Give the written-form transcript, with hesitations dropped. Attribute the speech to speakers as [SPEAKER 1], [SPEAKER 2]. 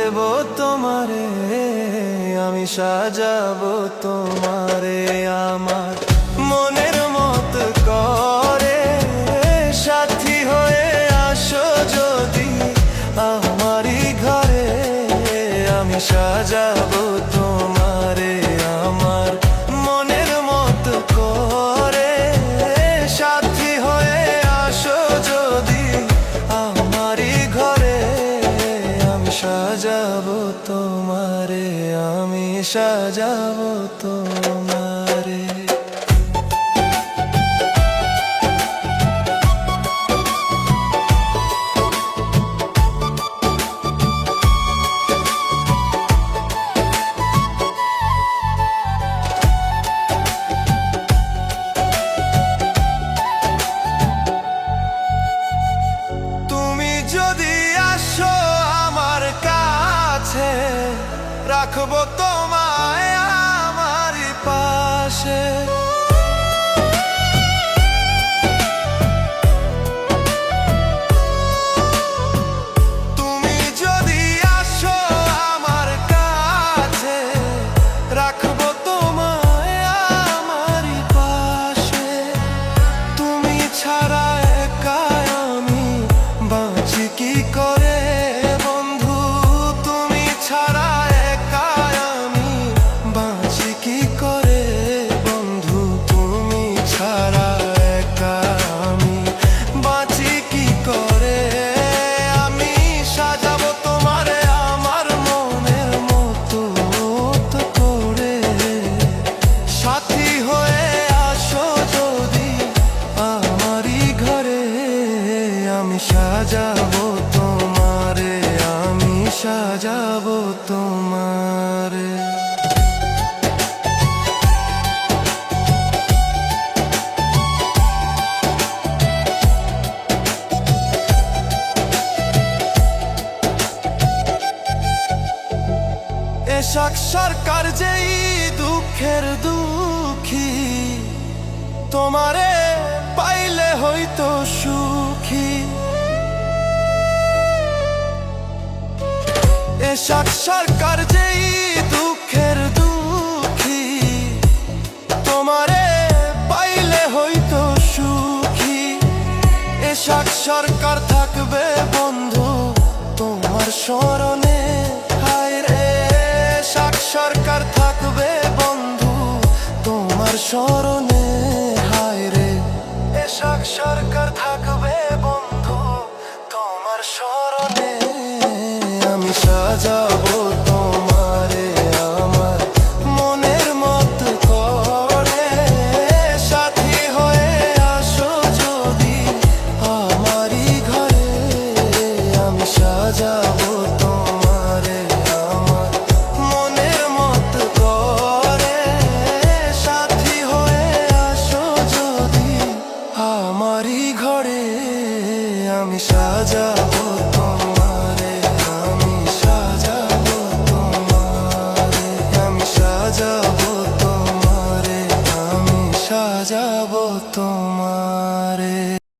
[SPEAKER 1] দেব তোমারে, আমি সাজাবো তোমারে আমার মনের মতো করে। সাথী হয়ে আসো যদি আমারই ঘরে, আমি সাজাবো তোমারে আমার মনের মতো করে। সাথী হয়ে আসো যদি আমারই ঘরে, আমি সাজাবো তোমারে, আমি সাজাবো তোমারে। যদি আসো আমার কাছে, রাখবো তোমায় আমারই পাশে। তুমি যদি আসো আমার কাছে, রাখবো তোমায় আমারই পাশে। তুমি ছাড়া একা আমি বাঁচি কি করে বন্ধু, তুমি ছাড়া একা আমি বাঁচি কি করে বন্ধু, তুমি ছাড়া একা আমি বাঁচি কি করে। আমি সাজাবো তোমারে আমার মনের মতো করে। সাথী হয়ে আসো যদি আমারই ঘরে, আমি সাজাবো তোমারে, আমি সাজাবো তোমারে। এশাক সরকার যেই দুঃখের দুঃখী, তোমারে পাইলে হইতো সুখী। এশাক সরকার যেই দুঃখের দুঃখী, তোমারে পাইলে হইতো সুখী। এশাক সরকার থাকবে বন্ধু তোমার স্মরণে, হায় রে এশাক সরকার থাকবে বন্ধু তোমার স্মরণে, হায় রে এশাক সরকার থাকবে বন্ধু তোমার স্মরণে। আমি সাজাবো তোমারে আমার মনের মতো করে। সাথী হয়ে আসো যদি আমারই ঘরে, আমি সাজাবো তোমারে আমার মনের মতো করে। সাথী হয়ে আসো যদি আমারই ঘরে, আমি সাজাবো তোমারে, আমি সাজাবো তোমারে, আমি সাজাবো তোমারে, আমি সাজাবো তোমারে।